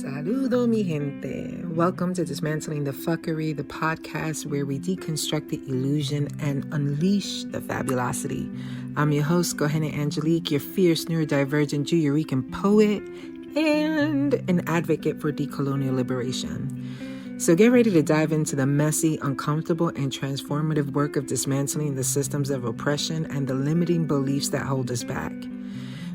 Saludo, mi gente. Welcome to Dismantling the Fuckery, the podcast where we deconstruct the illusion and unleash the fabulosity. I'm your host, Gohena Angelique, your fierce neurodivergent Jewyorican poet and an advocate for decolonial liberation. So get ready to dive into the messy, uncomfortable, and transformative work of dismantling the systems of oppression and the limiting beliefs that hold us back.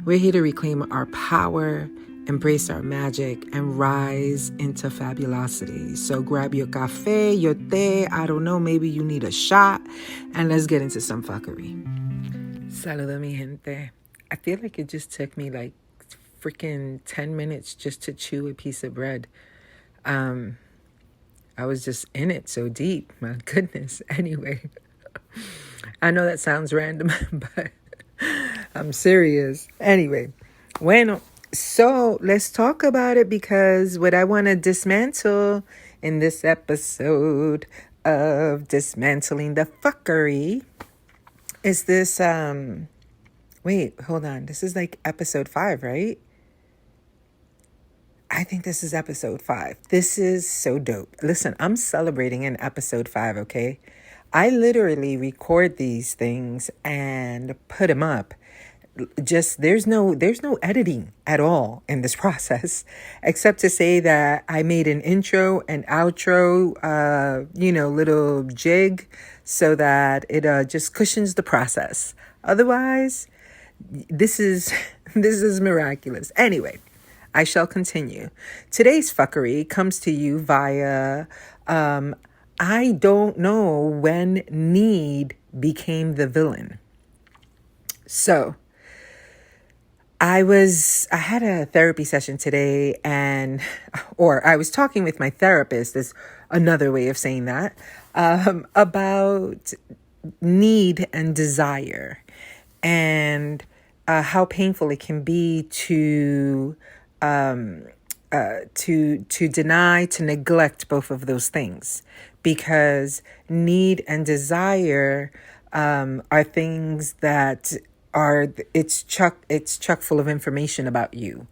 We're here to reclaim our power, embrace our magic, and rise into fabulosity. So grab your cafe, your té, I don't know, maybe you need a shot, and let's get into some fuckery. Saludo, mi gente. I feel like it just took me like freaking 10 minutes just to chew a piece of bread. I was just in it so deep. My goodness. Anyway, I know that sounds random, but I'm serious. Anyway, bueno, so let's talk about it, because what I want to dismantle in this episode of Dismantling the Fuckery is this, wait, hold on. This is like episode 5, right? I think this is episode 5. This is so dope. Listen, I'm celebrating in episode 5, okay? I literally record these things and put them up. Just there's no editing at all in this process, except to say that I made an intro and outro, little jig so that it just cushions the process. Otherwise, this is miraculous. Anyway, I shall continue. Today's fuckery comes to you via I don't know when need became the villain. So I had a therapy session today, or I was talking with my therapist, is another way of saying that, about need and desire, and how painful it can be to deny, to neglect both of those things, because need and desire are things that it's chock full of information about you.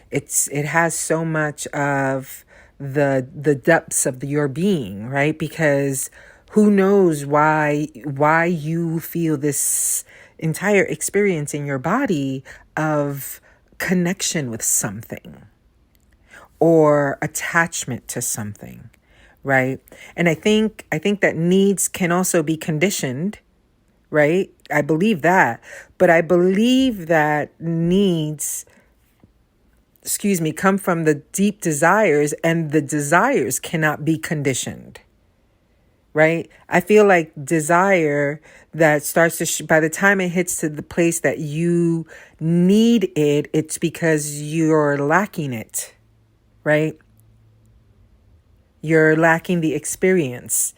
It has so much of the depths of your being, right? Because who knows why you feel this entire experience in your body of connection with something or attachment to something, right? And I think that needs can also be conditioned, right? I believe that. But I believe that needs, come from the deep desires, and the desires cannot be conditioned, right? I feel like desire that starts to, by the time it hits to the place that you need it, it's because you're lacking it, right? You're lacking the experience.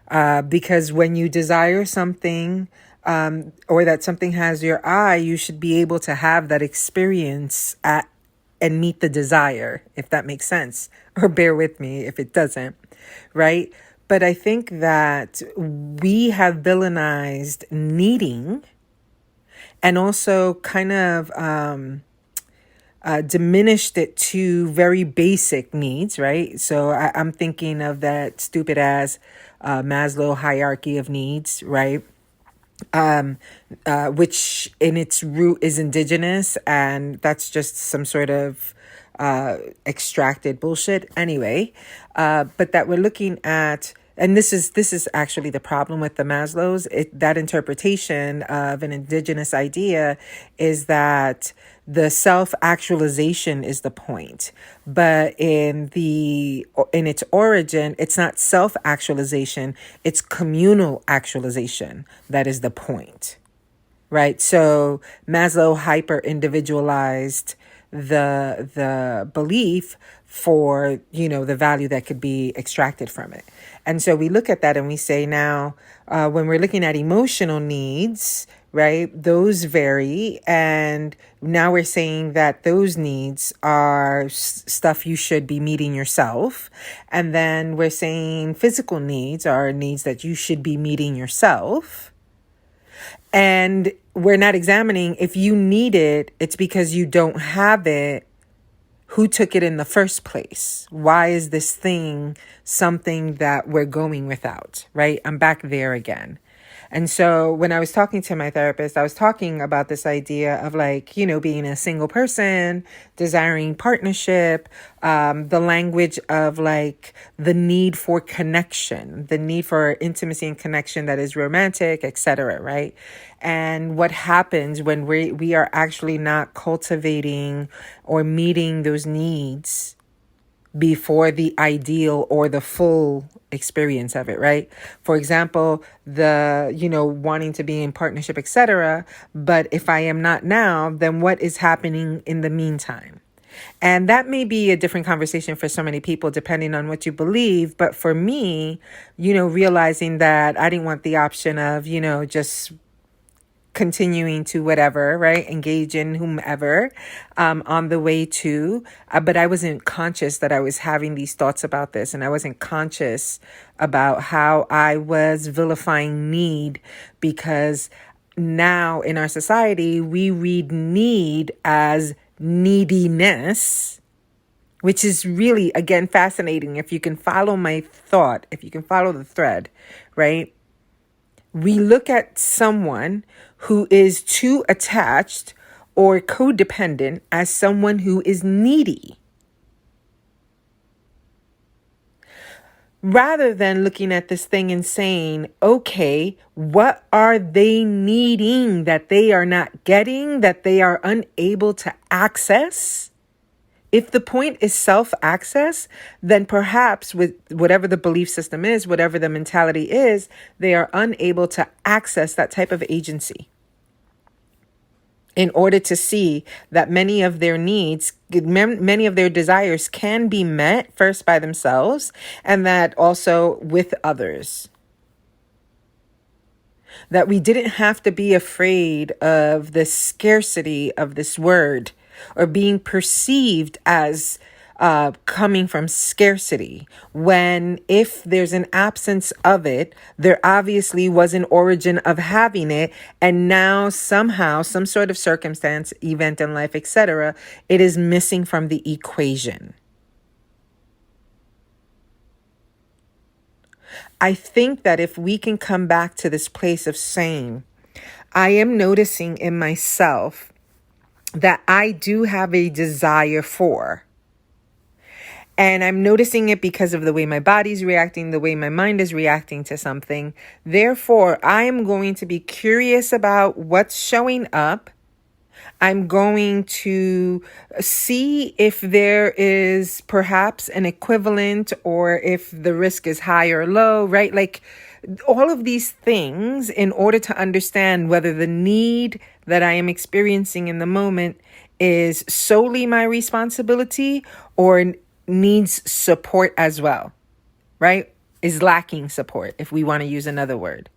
Because when you desire something, or that something has your eye, you should be able to have that experience and meet the desire, if that makes sense, or bear with me if it doesn't, right? But I think that we have villainized needing, and also kind of diminished it to very basic needs, right? So I'm thinking of that stupid ass Maslow hierarchy of needs, right? Which in its root is indigenous, and that's just some sort of extracted bullshit anyway. But that we're looking at, and this is actually the problem with the Maslows. That interpretation of an indigenous idea is that the self-actualization is the point, but in its origin, it's not self-actualization, it's communal actualization that is the point, right? So Maslow hyper-individualized the belief for, the value that could be extracted from it. And so we look at that and we say now, when we're looking at emotional needs, right, those vary. And now we're saying that those needs are stuff you should be meeting yourself. And then we're saying physical needs are needs that you should be meeting yourself. And we're not examining if you need it, it's because you don't have it Who took it in the first place? Why is this thing something that we're going without, right? I'm back there again. And so when I was talking to my therapist, I was talking about this idea of like, being a single person, desiring partnership, the language of like the need for connection, the need for intimacy and connection that is romantic, etc., right? And what happens when we are actually not cultivating or meeting those needs before the ideal or the full experience of it, right? For example, wanting to be in partnership, etc. But if I am not now, then what is happening in the meantime? And that may be a different conversation for so many people, depending on what you believe. But for me, realizing that I didn't want the option of, just continuing to whatever, right? Engage in whomever on the way to. But I wasn't conscious that I was having these thoughts about this. And I wasn't conscious about how I was vilifying need, because now in our society, we read need as neediness, which is really, again, fascinating. If you can follow my thought, if you can follow the thread, right? We look at someone who is too attached or codependent as someone who is needy, rather than looking at this thing and saying, okay, what are they needing that they are not getting, that they are unable to access? If the point is self-access, then perhaps with whatever the belief system is, whatever the mentality is, they are unable to access that type of agency in order to see that many of their needs, many of their desires can be met first by themselves, and that also with others. That we didn't have to be afraid of the scarcity of this word, or being perceived as coming from scarcity, when if there's an absence of it, there obviously was an origin of having it, and now somehow, some sort of circumstance, event in life, etc., it is missing from the equation. I think that if we can come back to this place of saying, I am noticing in myself that I do have a desire for. And I'm noticing it because of the way my body's reacting, the way my mind is reacting to something. Therefore, I am going to be curious about what's showing up. I'm going to see if there is perhaps an equivalent, or if the risk is high or low, right? Like all of these things in order to understand whether the need that I am experiencing in the moment is solely my responsibility or needs support as well, right? Is lacking support, if we want to use another word.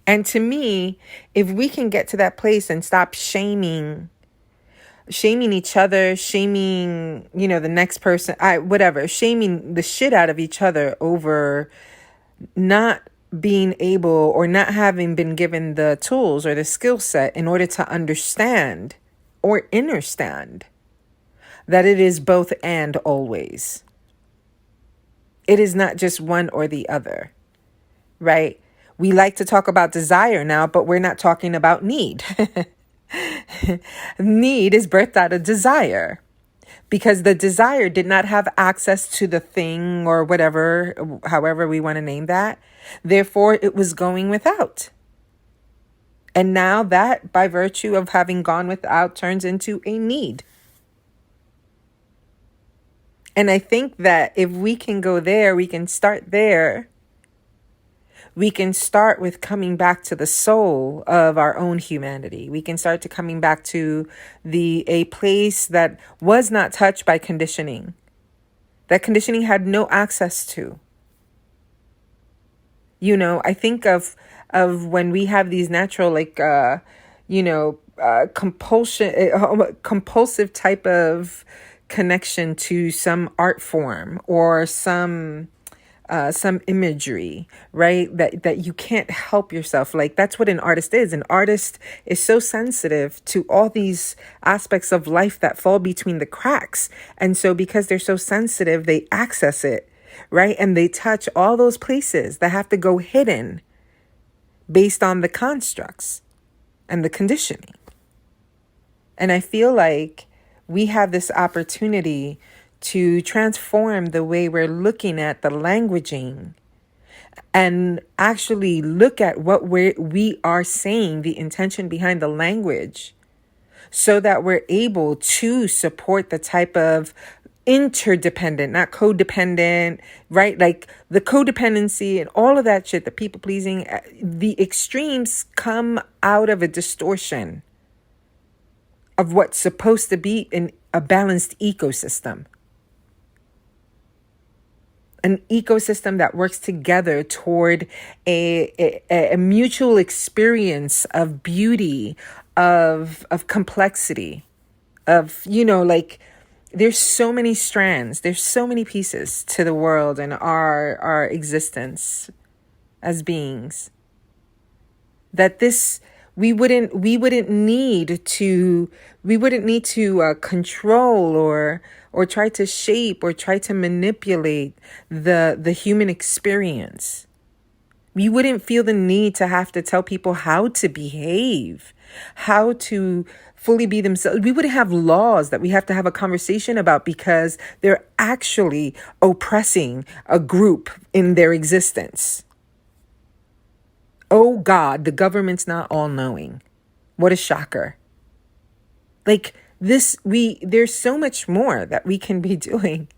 And to me, if we can get to that place and stop shaming each other, shaming, the next person, shaming the shit out of each other over not being able or not having been given the tools or the skill set in order to understand or understand that it is both and always. It is not just one or the other, right? We like to talk about desire now, but we're not talking about need. Need is birthed out of desire, because the desire did not have access to the thing or whatever, however we want to name that. Therefore, it was going without. And now that, by virtue of having gone without, turns into a need. And I think that if we can go there, we can start there. We can start with coming back to the soul of our own humanity. We can start to coming back to a place that was not touched by conditioning, that conditioning had no access to. I think of when we have these natural, compulsive type of connection to some art form or some some imagery, right? That you can't help yourself. Like, that's what an artist is. An artist is so sensitive to all these aspects of life that fall between the cracks. And so because they're so sensitive, they access it, right? And they touch all those places that have to go hidden based on the constructs and the conditioning. And I feel like we have this opportunity to transform the way we're looking at the languaging and actually look at what we are saying, the intention behind the language, so that we're able to support the type of interdependent, not codependent, right? Like the codependency and all of that shit, the people pleasing, the extremes come out of a distortion of what's supposed to be in a balanced ecosystem. An ecosystem that works together toward a mutual experience of beauty, of complexity, of, like, there's so many strands, there's so many pieces to the world and our existence as beings, that this we wouldn't need to control or try to shape or try to manipulate the human experience. We wouldn't feel the need to have to tell people how to behave, how to fully be themselves. We wouldn't have laws that we have to have a conversation about because they're actually oppressing a group in their existence. Oh God, the government's not all-knowing. What a shocker. Like this, there's so much more that we can be doing,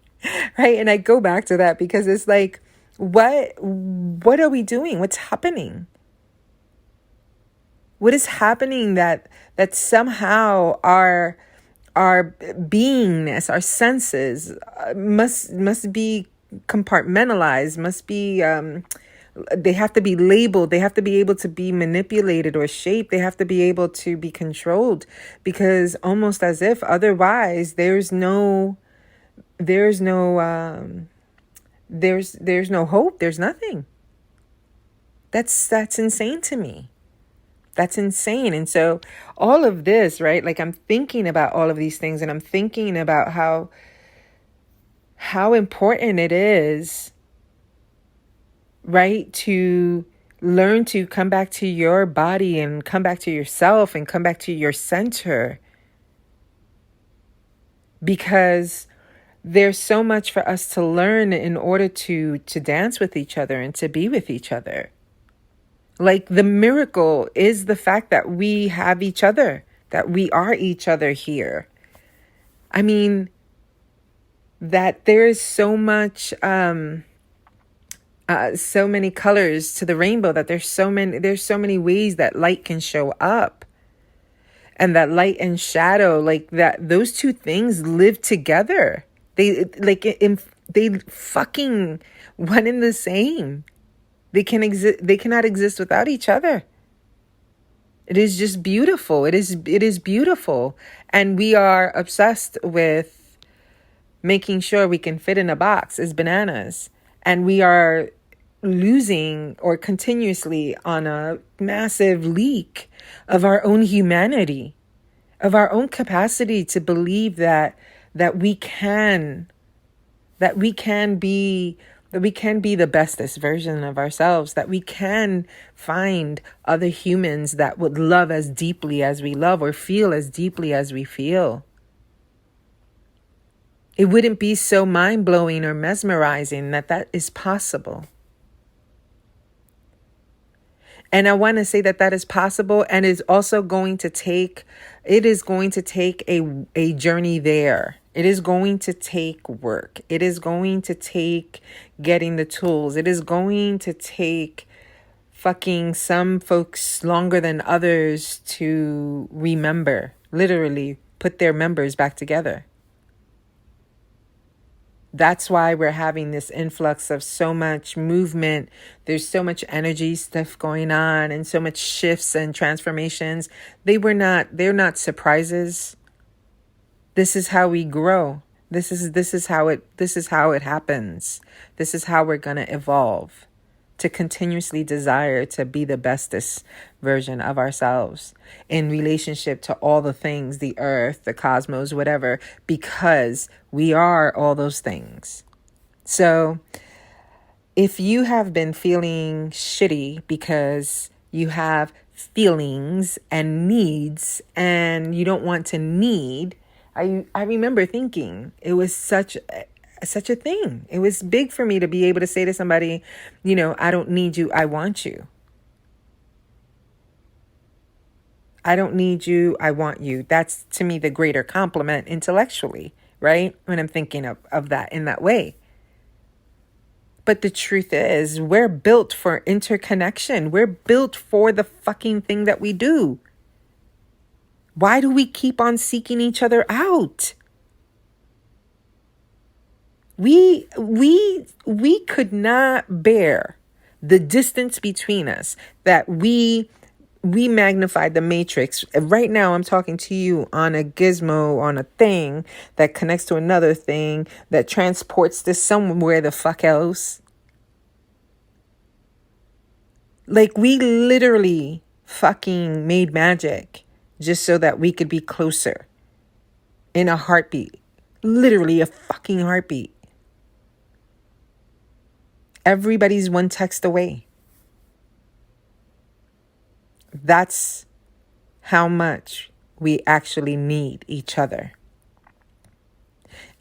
right? And I go back to that because it's like, what are we doing? What's happening? What is happening that somehow our beingness, our senses must be compartmentalized, must be they have to be labeled, they have to be able to be manipulated or shaped, they have to be able to be controlled, because almost as if otherwise there's no hope, there's nothing. That's insane to me. That's insane. And so all of this, right? Like, I'm thinking about all of these things, and I'm thinking about how important it is, right, to learn to come back to your body and come back to yourself and come back to your center. Because there's so much for us to learn in order to dance with each other and to be with each other. Like, the miracle is the fact that we have each other, that we are each other here. I mean, that there is so much, so many colors to the rainbow, that there's so many ways that light can show up, and that light and shadow, like that, those two things live together. They fucking one and the same. They cannot exist without each other. It is just beautiful. It is beautiful. And we are obsessed with making sure we can fit in a box as bananas. And we are losing or continuously on a massive leak of our own humanity, of our own capacity to believe that we can be the bestest version of ourselves, that we can find other humans that would love as deeply as we love or feel as deeply as we feel. It wouldn't be so mind-blowing or mesmerizing that is possible. And I want to say that is possible, and is also going to take a journey there. It is going to take work. It is going to take getting the tools. It is going to take fucking some folks longer than others to remember, literally put their members back together. That's why we're having this influx of so much movement. There's so much energy stuff going on and so much shifts and transformations. They're not surprises. This is how we grow. This is how it happens. This is how we're going to evolve, to continuously desire to be the bestest version of ourselves in relationship to all the things, the earth, the cosmos, whatever, because we are all those things. So if you have been feeling shitty because you have feelings and needs and you don't want to need, I remember thinking it was such a thing. It was big for me to be able to say to somebody, I don't need you, I want you. I don't need you, I want you. That's to me the greater compliment intellectually, right? When I'm thinking of that in that way. But the truth is, we're built for interconnection. We're built for the fucking thing that we do. Why do we keep on seeking each other out? We could not bear the distance between us, that we magnified the matrix. Right now I'm talking to you on a gizmo, on a thing that connects to another thing that transports this somewhere the fuck else. Like, we literally fucking made magic just so that we could be closer in a heartbeat. Literally a fucking heartbeat. Everybody's one text away. That's how much we actually need each other.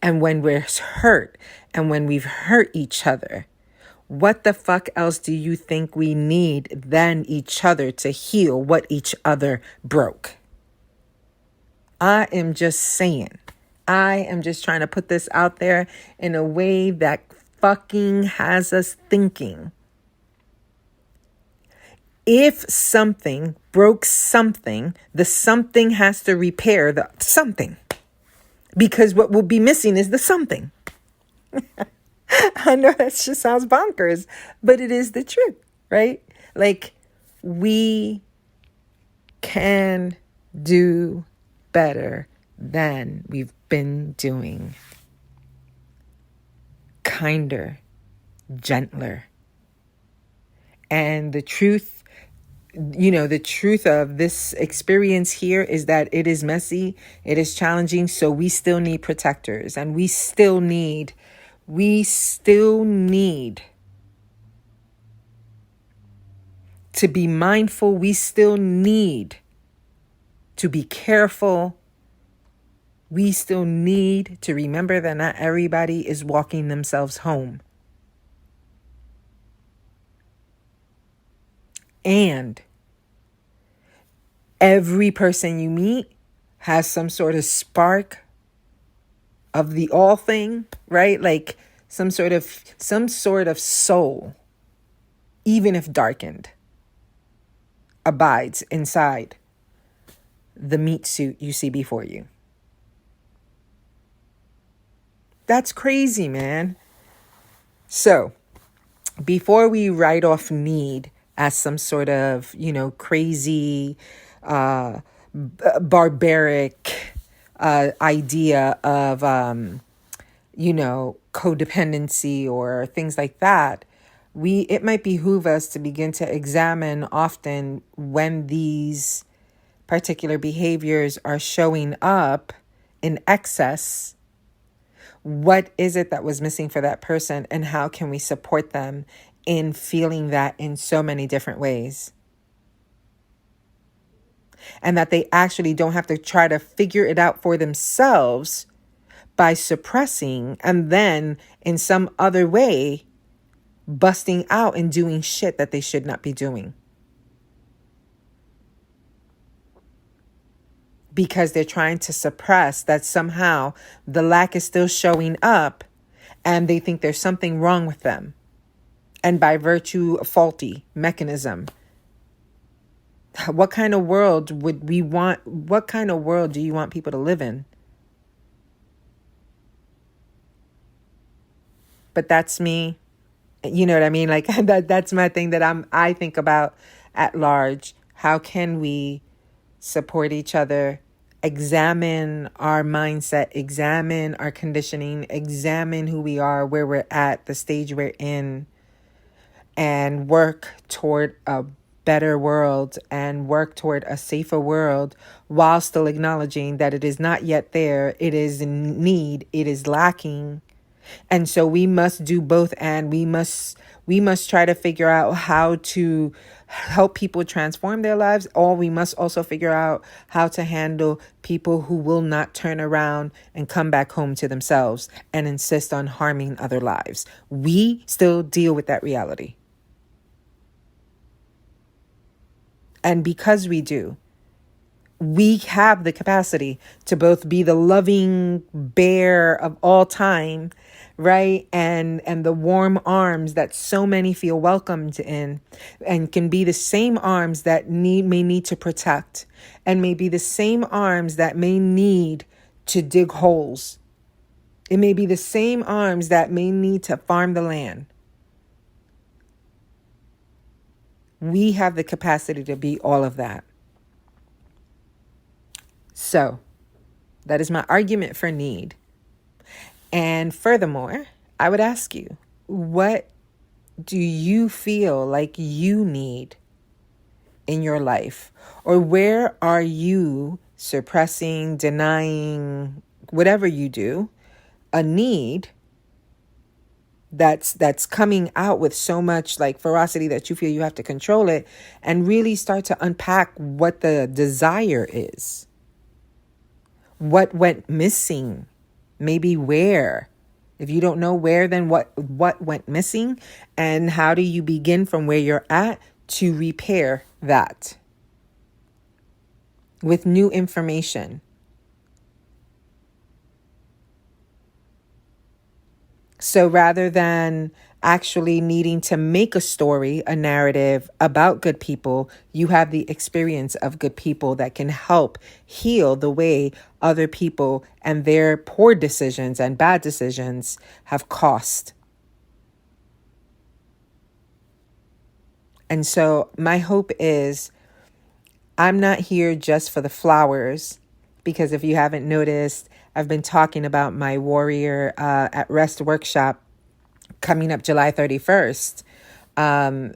And when we're hurt and when we've hurt each other, what the fuck else do you think we need than each other to heal what each other broke? I am just saying. I am just trying to put this out there in a way that fucking has us thinking. If something broke something, the something has to repair the something. Because what will be missing is the something. I know that just sounds bonkers, but it is the truth, right? Like, we can do better than we've been doing. Kinder, gentler. And the truth of this experience here is that it is messy, it is challenging, so we still need protectors, and we still need to be mindful. We still need to be careful. We still need to remember that not everybody is walking themselves home. And every person you meet has some sort of spark of the all thing, right? Like some sort of soul, even if darkened, abides inside the meat suit you see before you. That's crazy, man. So, before we write off need as some sort of, crazy, barbaric idea of, codependency or things like that, it might behoove us to begin to examine often when these particular behaviors are showing up in excess. What is it that was missing for that person, and how can we support them in feeling that in so many different ways? And that they actually don't have to try to figure it out for themselves by suppressing and then in some other way busting out and doing shit that they should not be doing. Because they're trying to suppress that somehow the lack is still showing up and they think there's something wrong with them. And by virtue, a faulty mechanism. What kind of world would we want? What kind of world do you want people to live in? But that's me. You know what I mean? Like that's my thing that I think about at large. How can we support each other examine our mindset, examine our conditioning, examine who we are, where we're at, the stage we're in, and work toward a better world and work toward a safer world, while still acknowledging that it is not yet there, it is in need, it is lacking. And so we must do both, and we must try to figure out how to help people transform their lives, or we must also figure out how to handle people who will not turn around and come back home to themselves and insist on harming other lives. We still deal with that reality. And because we do, we have the capacity to both be the loving bear of all time, right? And the warm arms that so many feel welcomed in, and can be the same arms that may need to protect, and may be the same arms that may need to dig holes. It may be the same arms that may need to farm the land. We have the capacity to be all of that. So that is my argument for need. And furthermore, I would ask you, what do you feel like you need in your life? Or where are you suppressing, denying, whatever you do, a need that's coming out with so much like ferocity that you feel you have to control it, and really start to unpack what the desire is. What went missing? Maybe where? If you don't know where, then what went missing? And how do you begin from where you're at to repair that with new information? So rather than actually needing to make a story, a narrative about good people, you have the experience of good people that can help heal the way other people and their poor decisions and bad decisions have cost. And so my hope is, I'm not here just for the flowers, because if you haven't noticed, I've been talking about my Warrior at Rest workshop coming up July 31st. I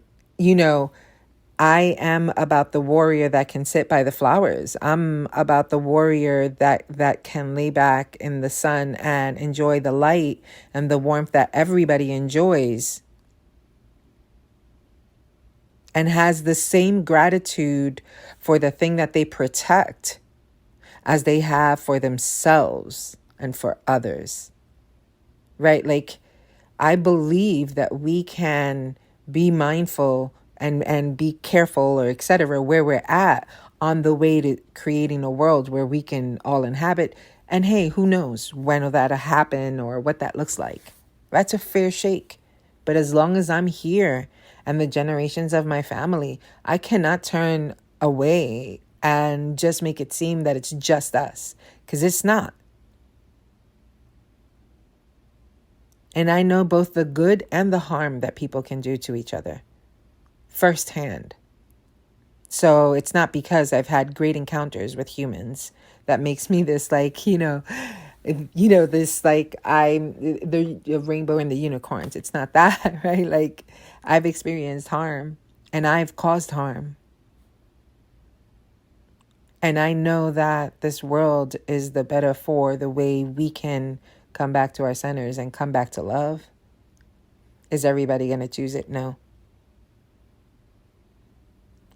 am about the warrior that can sit by the flowers. I'm about the warrior that can lay back in the sun and enjoy the light and the warmth that everybody enjoys, and has the same gratitude for the thing that they protect as they have for themselves and for others, right? Like, I believe that we can be mindful and be careful, or etc., where we're at on the way to creating a world where we can all inhabit. And hey, who knows when that'll happen or what that looks like. That's a fair shake. But as long as I'm here and the generations of my family, I cannot turn away and just make it seem that it's just us, because it's not. And I know both the good and the harm that people can do to each other firsthand. So it's not because I've had great encounters with humans that makes me this this I'm the rainbow and the unicorns. It's not that, right? Like, I've experienced harm and I've caused harm. And I know that this world is the better for the way we can come back to our centers and come back to love. Is everybody going to choose it? No.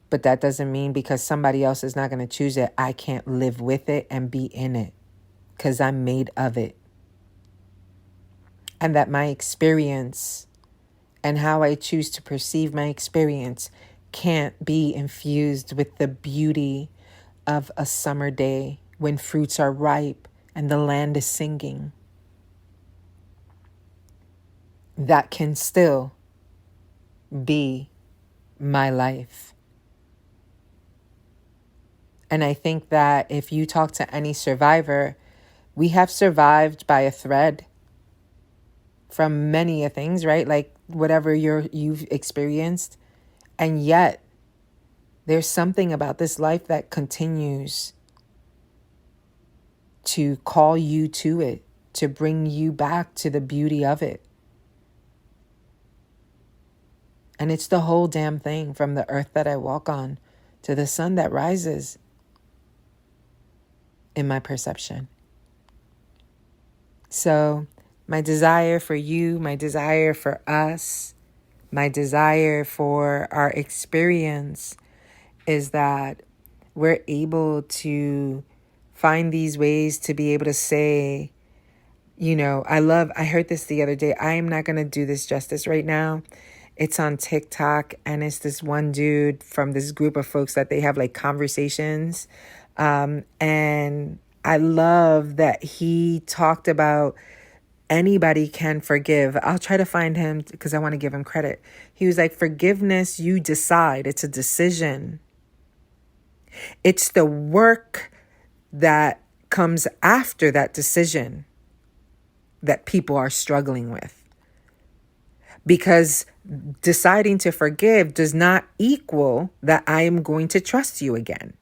But that doesn't mean because somebody else is not going to choose it, I can't live with it and be in it, because I'm made of it. And that my experience and how I choose to perceive my experience can't be infused with the beauty of a summer day when fruits are ripe and the land is singing. That can still be my life. And I think that if you talk to any survivor, we have survived by a thread from many things, right? Like whatever you've experienced. And yet there's something about this life that continues. to call you to it, to bring you back to the beauty of it. And it's the whole damn thing, from the earth that I walk on to the sun that rises, in my perception. So my desire for you, my desire for us, my desire for our experience is that we're able to find these ways to be able to say, I heard this the other day. I am not going to do this justice right now. It's on TikTok, and it's this one dude from this group of folks that they have like conversations. And I love that he talked about anybody can forgive. I'll try to find him because I want to give him credit. He was like, forgiveness, you decide. It's a decision. It's the work that comes after that decision that people are struggling with. Because deciding to forgive does not equal that I am going to trust you again.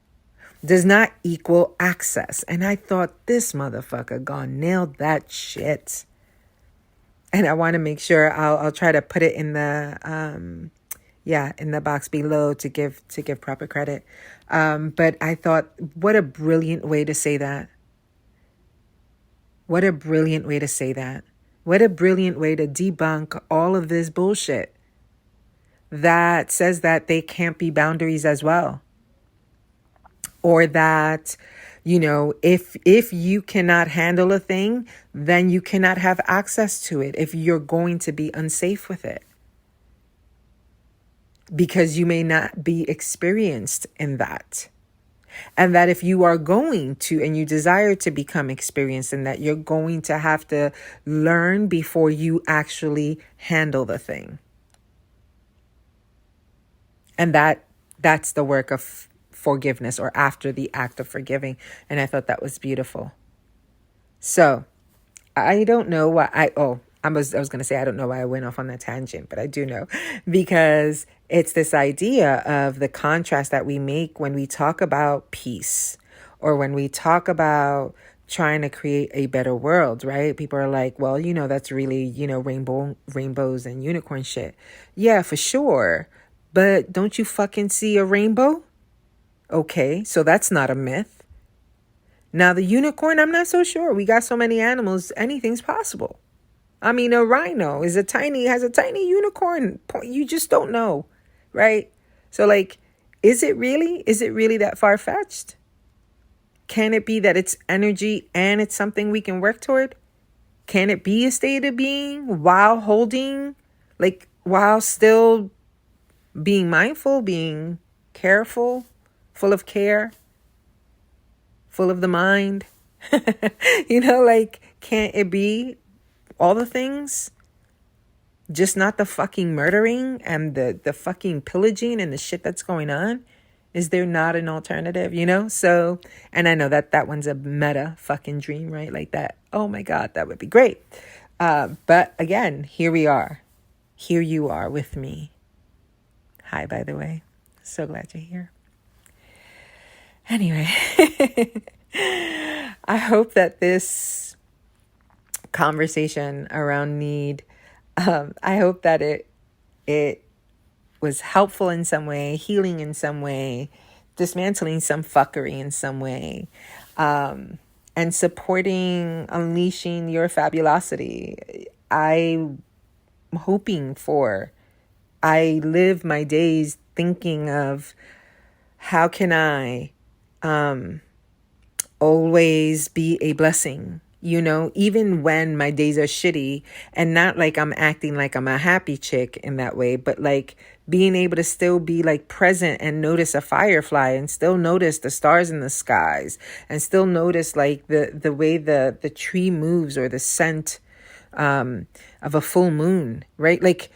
Does not equal access. And I thought, this motherfucker gone nailed that shit. And I want to make sure I'll try to put it in the in the box below to give proper credit. But I thought, what a brilliant way to say that. What a brilliant way to say that. What a brilliant way to debunk all of this bullshit that says that they can't be boundaries as well. Or that, if you cannot handle a thing, then you cannot have access to it if you're going to be unsafe with it. Because you may not be experienced in that. And that if you are going to, and you desire to become experienced in that, you're going to have to learn before you actually handle the thing. And that's the work of forgiveness, or after the act of forgiving. And I thought that was beautiful. So I don't know why I was going to say, I don't know why I went off on that tangent, but I do know, because it's this idea of the contrast that we make when we talk about peace, or when we talk about trying to create a better world, right? People are like, well, that's really, rainbows and unicorn shit. Yeah, for sure. But don't you fucking see a rainbow? Okay, so that's not a myth. Now the unicorn, I'm not so sure. We got so many animals, anything's possible. I mean, a rhino has a tiny unicorn. You just don't know, right? So like, is it really that far-fetched? Can it be that it's energy and it's something we can work toward? Can it be a state of being while still being mindful, being careful, full of care, full of the mind? Can't it be all the things, just not the fucking murdering and the fucking pillaging and the shit that's going on? Is there not an alternative, So, and I know that one's a meta fucking dream, right? Like that. Oh my God, that would be great. But again, here we are. Here you are with me. Hi, by the way. So glad you're here. Anyway, I hope that this conversation around need, I hope that it was helpful in some way, healing in some way, dismantling some fuckery in some way, and supporting unleashing your fabulosity. I'm hoping for. I live my days thinking of how can I always be a blessing, even when my days are shitty, and not like I'm acting like I'm a happy chick in that way, but like being able to still be like present and notice a firefly, and still notice the stars in the skies, and still notice like the way the tree moves, or the scent of a full moon, right? Like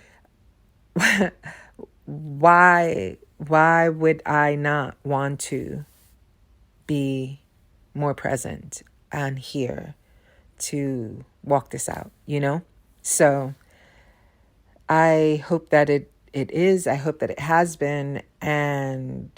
why would I not want to be more present and here to walk this out, So I hope that it is. I hope that it has been. And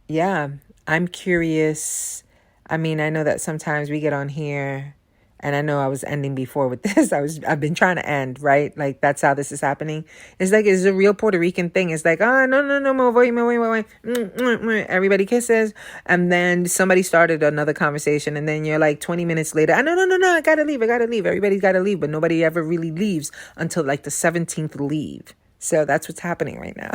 yeah, I'm curious I mean, I know that sometimes we get on here, and I know I was ending before with this. I've been trying to end, right? Like, that's how this is happening. It's like, it's a real Puerto Rican thing. It's like, oh, no, wait. Everybody kisses. And then somebody started another conversation. And then you're like 20 minutes later, no, I gotta leave. Everybody's gotta leave. But nobody ever really leaves until like the 17th leave. So that's what's happening right now.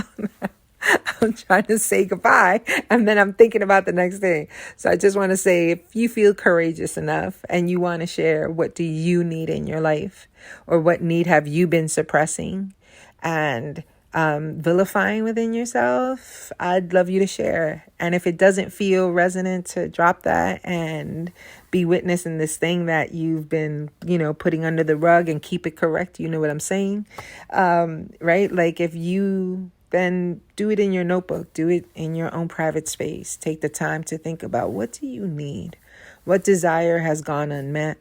I'm trying to say goodbye, and then I'm thinking about the next thing. So I just want to say, if you feel courageous enough and you want to share, what do you need in your life, or what need have you been suppressing and vilifying within yourself? I'd love you to share. And if it doesn't feel resonant, to drop that and be witness in this thing that you've been, putting under the rug, and keep it correct. You know what I'm saying? Right? Like, if you... then do it in your notebook. Do it in your own private space. Take the time to think about, what do you need? What desire has gone unmet?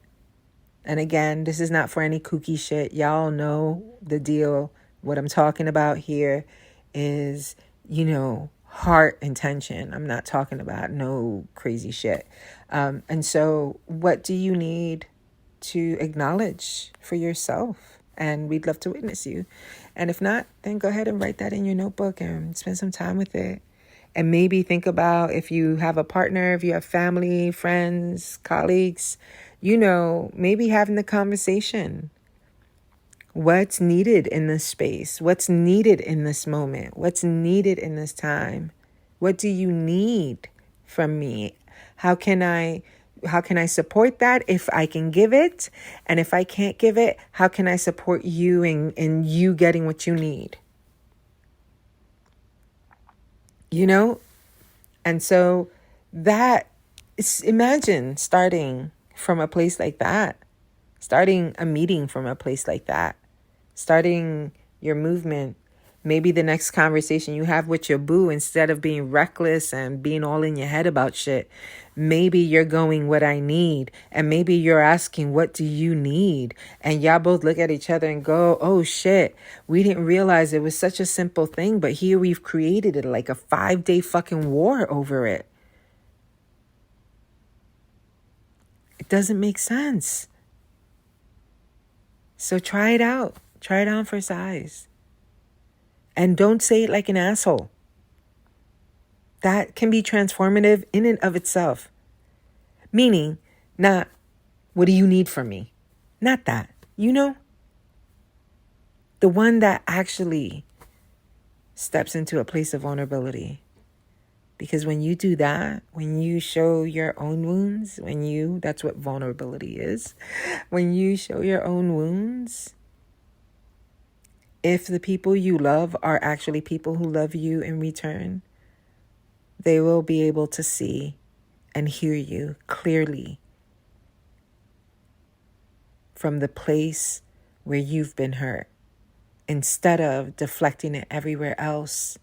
And again, this is not for any kooky shit. Y'all know the deal. What I'm talking about here is, heart intention. I'm not talking about no crazy shit. And so what do you need to acknowledge for yourself? And we'd love to witness you. And if not, then go ahead and write that in your notebook and spend some time with it. And maybe think about, if you have a partner, if you have family, friends, colleagues, maybe having the conversation. What's needed in this space? What's needed in this moment? What's needed in this time? What do you need from me? How can I support that if I can give it? And if I can't give it, how can I support you in you getting what you need? And so imagine starting from a place like that, starting a meeting from a place like that, starting your movement. Maybe the next conversation you have with your boo, instead of being reckless and being all in your head about shit, maybe you're going, what I need. And maybe you're asking, what do you need? And y'all both look at each other and go, oh shit, we didn't realize it was such a simple thing, but here we've created it like a 5-day fucking war over it. It doesn't make sense. So try it out. Try it on for size. And don't say it like an asshole. That can be transformative in and of itself. Meaning, not, what do you need from me? Not that. The one that actually steps into a place of vulnerability. Because when you do that, when you show your own wounds, that's what vulnerability is. When you show your own wounds, if the people you love are actually people who love you in return, they will be able to see and hear you clearly from the place where you've been hurt, instead of deflecting it everywhere else.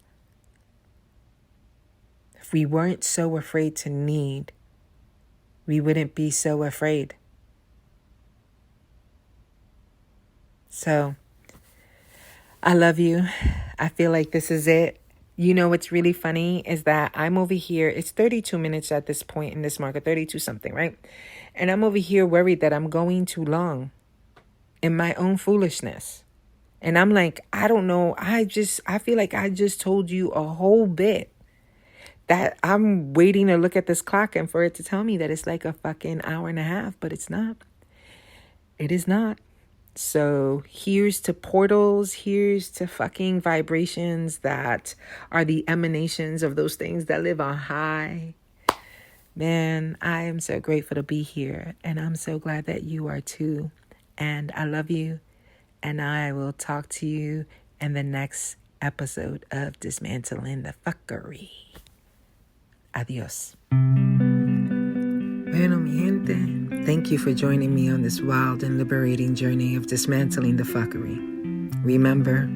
If we weren't so afraid to need, we wouldn't be so afraid. So, I love you. I feel like this is it. What's really funny is that I'm over here. It's 32 minutes at this point in this market, 32 something, right? And I'm over here worried that I'm going too long in my own foolishness. And I'm like, I don't know. I feel like I just told you a whole bit that I'm waiting to look at this clock and for it to tell me that it's like a fucking hour and a half, but it's not. It is not. So here's to portals, here's to fucking vibrations that are the emanations of those things that live on high. Man, I am so grateful to be here, and I'm so glad that you are too. And I love you, and I will talk to you in the next episode of Dismantling the Fuckery. Adios. Bueno, mi gente. Thank you for joining me on this wild and liberating journey of dismantling the fuckery. Remember,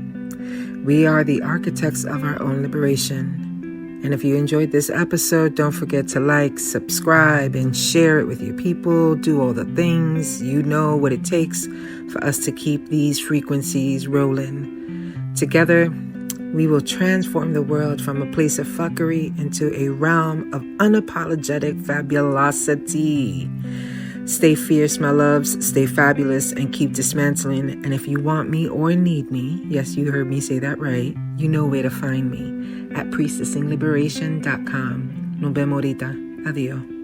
we are the architects of our own liberation. And if you enjoyed this episode, don't forget to like, subscribe, and share it with your people. Do all the things. You know what it takes for us to keep these frequencies rolling. Together, We will transform the world from a place of fuckery into a realm of unapologetic fabulosity. Stay fierce, my loves. Stay fabulous and keep dismantling. And if you want me or need me, yes, you heard me say that right, you know where to find me at priestessingliberation.com. Nos vemos ahorita. Adiós.